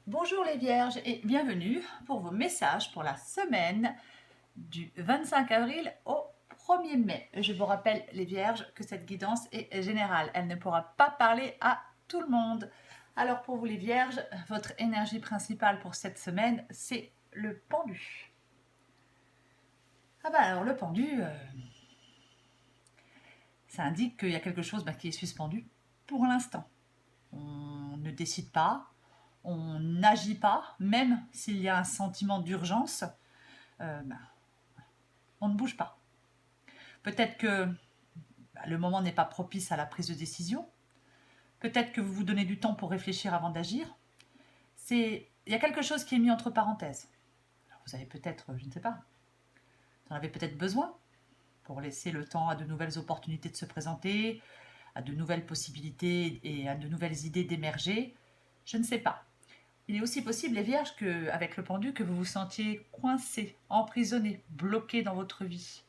Bonjour les Vierges et bienvenue pour vos messages pour la semaine du 25 avril au 1er mai. Je vous rappelle les Vierges que cette guidance est générale. Elle ne pourra pas parler à tout le monde. Alors pour vous les Vierges, votre énergie principale pour cette semaine, c'est le pendu. Ah bah alors le pendu, ça indique qu'il y a quelque chose qui est suspendu pour l'instant. On ne décide pas, on n'agit pas, même s'il y a un sentiment d'urgence, on ne bouge pas. Peut-être que le moment n'est pas propice à la prise de décision, peut-être que vous vous donnez du temps pour réfléchir avant d'agir. Il y a quelque chose qui est mis entre parenthèses. Alors vous avez peut-être, je ne sais pas, vous en avez peut-être besoin pour laisser le temps à de nouvelles opportunités de se présenter, à de nouvelles possibilités et à de nouvelles idées d'émerger. Je ne sais pas. Il est aussi possible, les Vierges, qu'avec le pendu, que vous vous sentiez coincé, emprisonné, bloqué dans votre vie.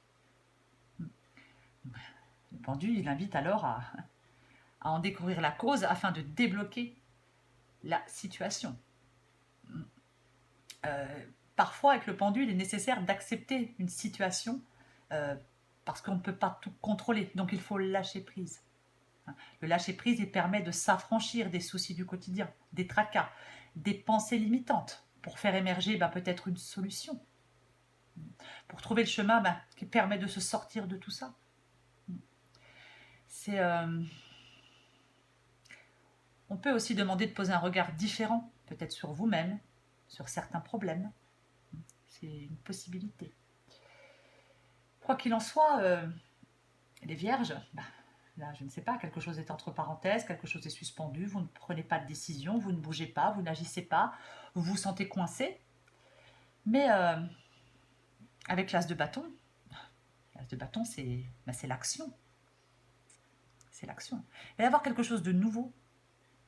Le pendu, il invite alors à en découvrir la cause afin de débloquer la situation. Parfois, avec le pendu, il est nécessaire d'accepter une situation parce qu'on ne peut pas tout contrôler. Donc, il faut lâcher prise. Le lâcher prise, il permet de s'affranchir des soucis du quotidien, des tracas, des pensées limitantes pour faire émerger peut-être une solution. Pour trouver le chemin qui permet de se sortir de tout ça. On peut aussi demander de poser un regard différent, peut-être sur vous-même, sur certains problèmes. C'est une possibilité. Quoi qu'il en soit, les Vierges, là je ne sais pas, quelque chose est entre parenthèses, quelque chose est suspendu, vous ne prenez pas de décision, vous ne bougez pas, vous n'agissez pas, vous vous sentez coincé. Mais avec l'as de bâton, c'est l'action. C'est l'action. Il va y avoir quelque chose de nouveau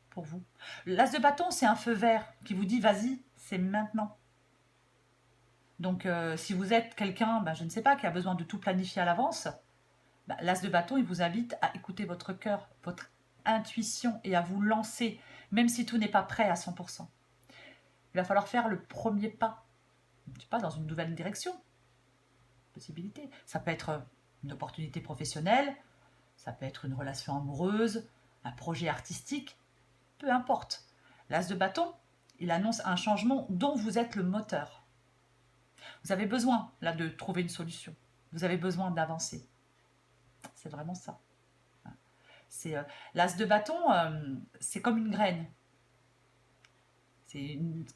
pour vous. L'as de bâton, c'est un feu vert qui vous dit vas-y, c'est maintenant. Donc si vous êtes quelqu'un, je ne sais pas, qui a besoin de tout planifier à l'avance, l'as de bâton, il vous invite à écouter votre cœur, votre intuition et à vous lancer, même si tout n'est pas prêt à 100%. Il va falloir faire le premier pas, je ne sais pas, dans une nouvelle direction. Possibilité. Ça peut être une opportunité professionnelle, ça peut être une relation amoureuse, un projet artistique, peu importe. L'as de bâton, il annonce un changement dont vous êtes le moteur. Vous avez besoin, là, de trouver une solution. Vous avez besoin d'avancer. C'est vraiment ça. L'as de bâton, c'est comme une graine.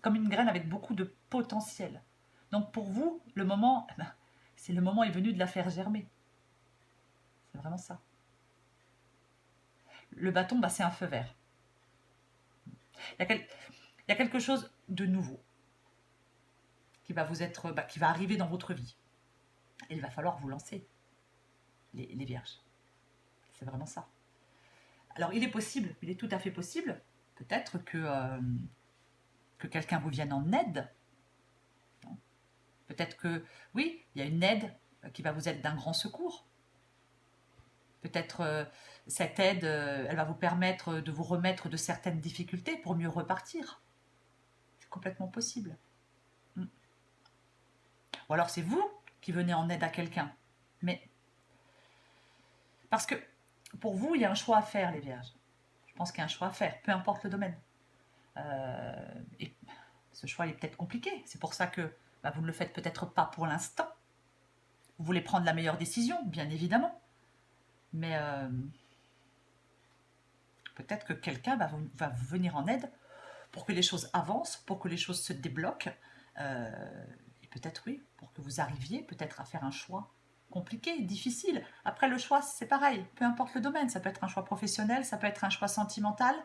Comme une graine avec beaucoup de potentiel. Donc pour vous, le moment, c'est le moment est venu de la faire germer. C'est vraiment ça. Le bâton, c'est un feu vert. Il y a quelque chose de nouveau qui va qui va arriver dans votre vie. Et il va falloir vous lancer, les Vierges. C'est vraiment ça. Alors il est possible, il est tout à fait possible, peut-être que quelqu'un vous vienne en aide. Peut-être que, oui, il y a une aide qui va vous être d'un grand secours. Peut-être cette aide, elle va vous permettre de vous remettre de certaines difficultés pour mieux repartir. C'est complètement possible. Ou alors c'est vous qui venez en aide à quelqu'un. Mais parce que pour vous, il y a un choix à faire, les Vierges. Je pense qu'il y a un choix à faire, peu importe le domaine. Et ce choix est peut-être compliqué. C'est pour ça que vous ne le faites peut-être pas pour l'instant. Vous voulez prendre la meilleure décision, bien évidemment. Mais peut-être que quelqu'un va vous venir en aide pour que les choses avancent, pour que les choses se débloquent. Et peut-être, oui, pour que vous arriviez peut-être à faire un choix compliqué, difficile. Après, le choix, c'est pareil, peu importe le domaine. Ça peut être un choix professionnel, ça peut être un choix sentimental.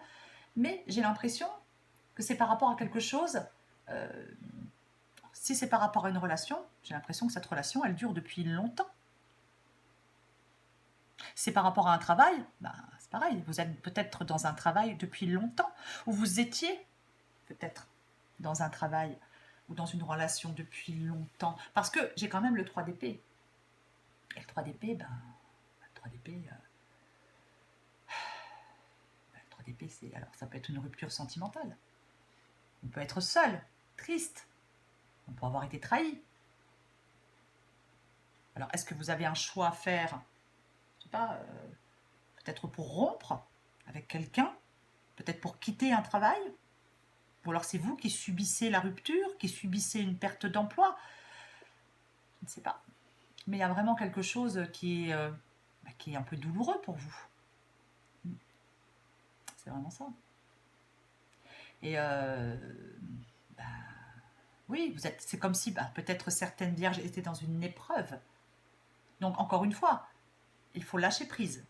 Mais j'ai l'impression que c'est par rapport à quelque chose. Si c'est par rapport à une relation, j'ai l'impression que cette relation, elle dure depuis longtemps. C'est par rapport à un travail, c'est pareil. Vous êtes peut-être dans un travail depuis longtemps, ou vous étiez peut-être dans un travail ou dans une relation depuis longtemps. Parce que j'ai quand même le 3 d'épée. Et le 3 d'épée, le 3 d'épée, alors ça peut être une rupture sentimentale. peut être seul, triste. On peut avoir été trahi. Alors, est-ce que vous avez un choix à faire? Je sais pas, peut-être pour rompre avec quelqu'un, peut-être pour quitter un travail, ou alors c'est vous qui subissez la rupture, qui subissez une perte d'emploi. Je ne sais pas. Mais il y a vraiment quelque chose qui est un peu douloureux pour vous. C'est vraiment ça. Et bah, oui, c'est comme si peut-être certaines vierges étaient dans une épreuve. Donc encore une fois, il faut lâcher prise.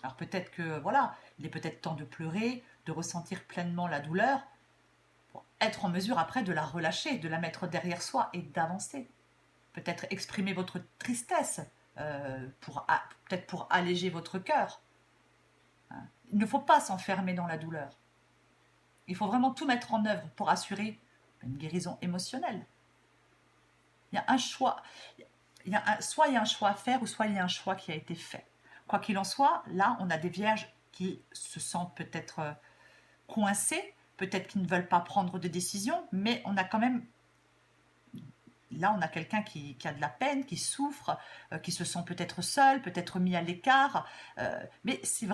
Alors peut-être que voilà, il est peut-être temps de pleurer, de ressentir pleinement la douleur, pour être en mesure après de la relâcher, de la mettre derrière soi et d'avancer. Peut-être exprimer votre tristesse, peut-être pour alléger votre cœur. Il ne faut pas s'enfermer dans la douleur. Il faut vraiment tout mettre en œuvre pour assurer une guérison émotionnelle. Il y a un choix, soit il y a un choix à faire, ou soit il y a un choix qui a été fait. Quoi qu'il en soit, là, on a des vierges qui se sentent peut-être coincées, peut-être qu'ils ne veulent pas prendre de décision, mais on a quand même... Là, on a quelqu'un qui a de la peine, qui souffre, qui se sent peut-être seul, peut-être mis à l'écart. Mais c'est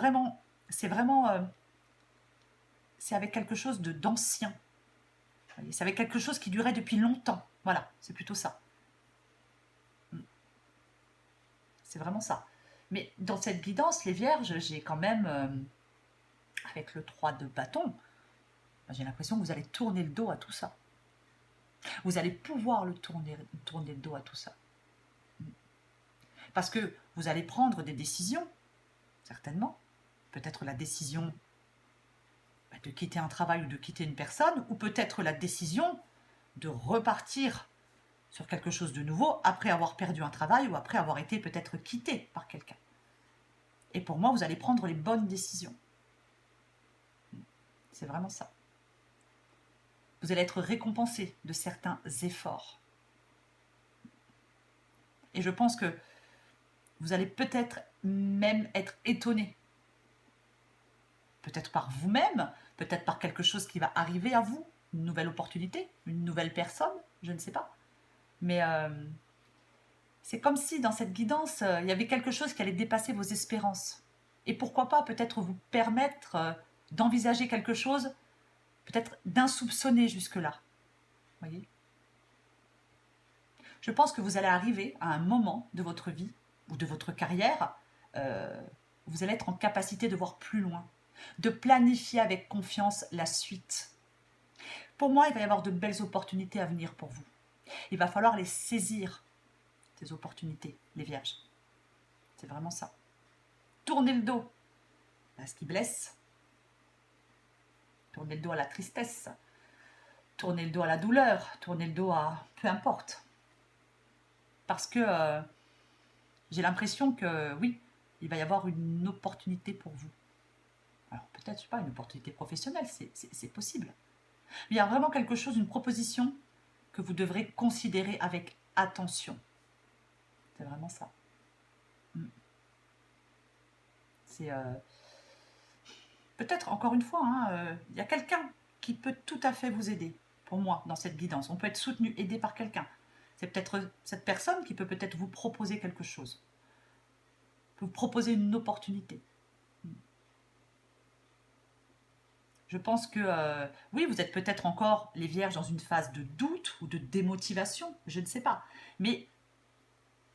avec quelque chose d'ancien. C'est avec quelque chose qui durait depuis longtemps. Voilà, c'est plutôt ça. C'est vraiment ça. Mais dans cette guidance, les vierges, j'ai quand même, avec le 3 de bâton, j'ai l'impression que vous allez tourner le dos à tout ça. Vous allez pouvoir tourner le dos à tout ça. Parce que vous allez prendre des décisions, certainement. Peut-être la décision de quitter un travail ou de quitter une personne, ou peut-être la décision de repartir sur quelque chose de nouveau après avoir perdu un travail ou après avoir été peut-être quitté par quelqu'un. Et pour moi, vous allez prendre les bonnes décisions. C'est vraiment ça. Vous allez être récompensé de certains efforts. Et je pense que vous allez peut-être même être étonné. Peut-être par vous-même, peut-être par quelque chose qui va arriver à vous, une nouvelle opportunité, une nouvelle personne, je ne sais pas. Mais c'est comme si dans cette guidance, il y avait quelque chose qui allait dépasser vos espérances. Et pourquoi pas peut-être vous permettre d'envisager quelque chose, peut-être d'insoupçonné jusque-là. Voyez ? Je pense que vous allez arriver à un moment de votre vie ou de votre carrière, vous allez être en capacité de voir plus loin, de planifier avec confiance la suite. Pour moi, il va y avoir de belles opportunités à venir pour vous. Il va falloir les saisir, ces opportunités, les vierges. C'est vraiment ça. Tournez le dos à ce qui blesse. Tournez le dos à la tristesse. Tournez le dos à la douleur. Tournez le dos à... peu importe. Parce que j'ai l'impression que, oui, il va y avoir une opportunité pour vous. Alors peut-être, je sais pas, une opportunité professionnelle, c'est possible. Mais il y a vraiment quelque chose, une proposition que vous devrez considérer avec attention. C'est vraiment ça. C'est peut-être, encore une fois, il y a quelqu'un qui peut tout à fait vous aider, pour moi, dans cette guidance. On peut être soutenu, aidé par quelqu'un. C'est peut-être cette personne qui peut peut-être vous proposer quelque chose. Vous proposer une opportunité. Je pense que, oui, vous êtes peut-être encore, les vierges, dans une phase de doute ou de démotivation, je ne sais pas. Mais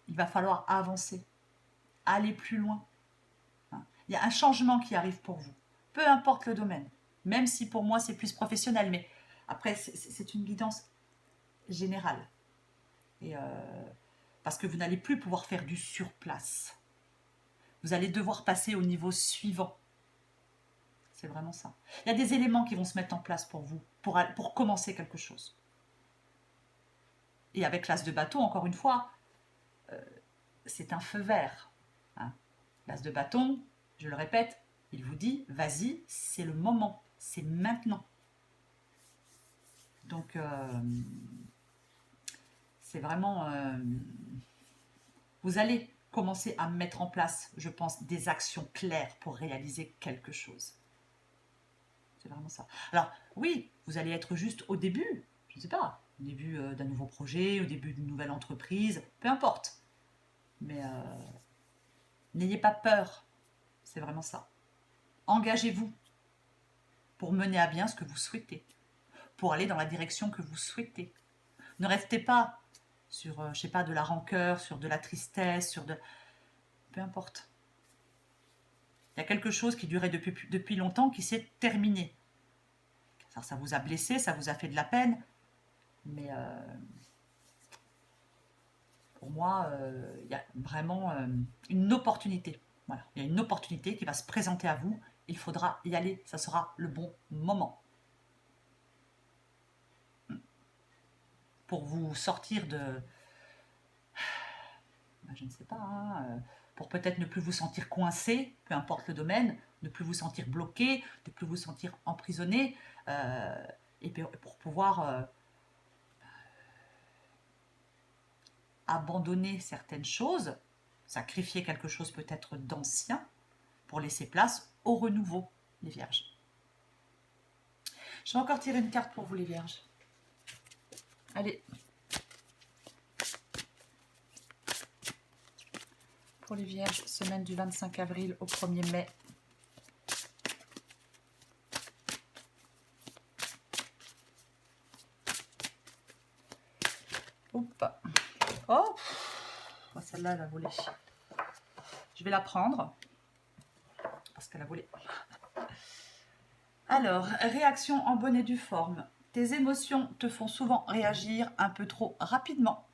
il va falloir avancer, aller plus loin. Il y a un changement qui arrive pour vous, peu importe le domaine. Même si pour moi c'est plus professionnel, mais après c'est une guidance générale. Et parce que vous n'allez plus pouvoir faire du surplace. Vous allez devoir passer au niveau suivant. C'est vraiment ça. Il y a des éléments qui vont se mettre en place pour vous, pour commencer quelque chose. Et avec l'as de bâton, encore une fois, c'est un feu vert. L'as de bâton, je le répète, il vous dit, vas-y, c'est le moment, c'est maintenant. Donc, c'est vraiment... vous allez commencer à mettre en place, je pense, des actions claires pour réaliser quelque chose. C'est vraiment ça. Alors, oui, vous allez être juste au début, je ne sais pas, au début d'un nouveau projet, au début d'une nouvelle entreprise, peu importe. Mais n'ayez pas peur, c'est vraiment ça. Engagez-vous pour mener à bien ce que vous souhaitez, pour aller dans la direction que vous souhaitez. Ne restez pas sur, je sais pas, de la rancœur, sur de la tristesse, sur de... Peu importe. Il y a quelque chose qui durait depuis longtemps qui s'est terminé. Ça vous a blessé, ça vous a fait de la peine, mais pour moi, il y a vraiment une opportunité. Voilà, il y a une opportunité qui va se présenter à vous. Il faudra y aller, ça sera le bon moment. Pour vous sortir de... je ne sais pas, hein, pour peut-être ne plus vous sentir coincé, peu importe le domaine, ne plus vous sentir bloqué, ne plus vous sentir emprisonné, et pour pouvoir abandonner certaines choses, sacrifier quelque chose peut-être d'ancien, pour laisser place au renouveau, les vierges. Je vais encore tirer une carte pour vous, les vierges. Allez. Pour les vierges, semaine du 25 avril au 1er mai. Oups. Oh, celle-là, elle a volé. Je vais la prendre parce qu'elle a volé. Alors, réaction en bonne et due forme. Tes émotions te font souvent réagir un peu trop rapidement.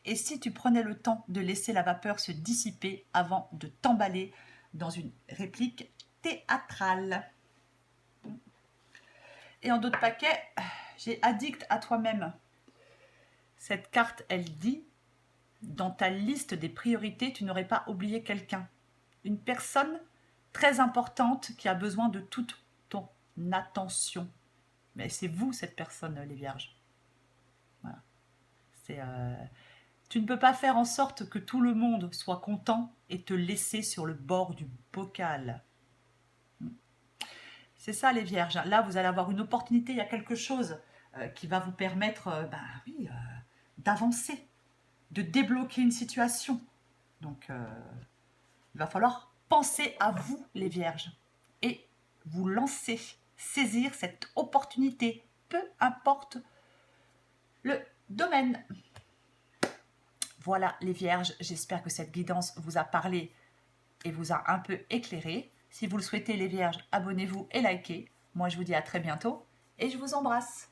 Et si tu prenais le temps de laisser la vapeur se dissiper avant de t'emballer dans une réplique théâtrale. Et en d'autres paquets, j'ai addict à toi-même. Cette carte, elle dit, dans ta liste des priorités, tu n'aurais pas oublié quelqu'un. Une personne très importante qui a besoin de toute ton attention. Mais c'est vous, cette personne, les vierges. Voilà. Tu ne peux pas faire en sorte que tout le monde soit content et te laisser sur le bord du bocal. C'est ça, les vierges. Là, vous allez avoir une opportunité, il y a quelque chose qui va vous permettre d'avancer, de débloquer une situation. Donc, il va falloir penser à vous, les vierges, et vous lancer, saisir cette opportunité, peu importe le domaine. Voilà, les vierges, j'espère que cette guidance vous a parlé et vous a un peu éclairé. Si vous le souhaitez, les vierges, abonnez-vous et likez. Moi, je vous dis à très bientôt et je vous embrasse.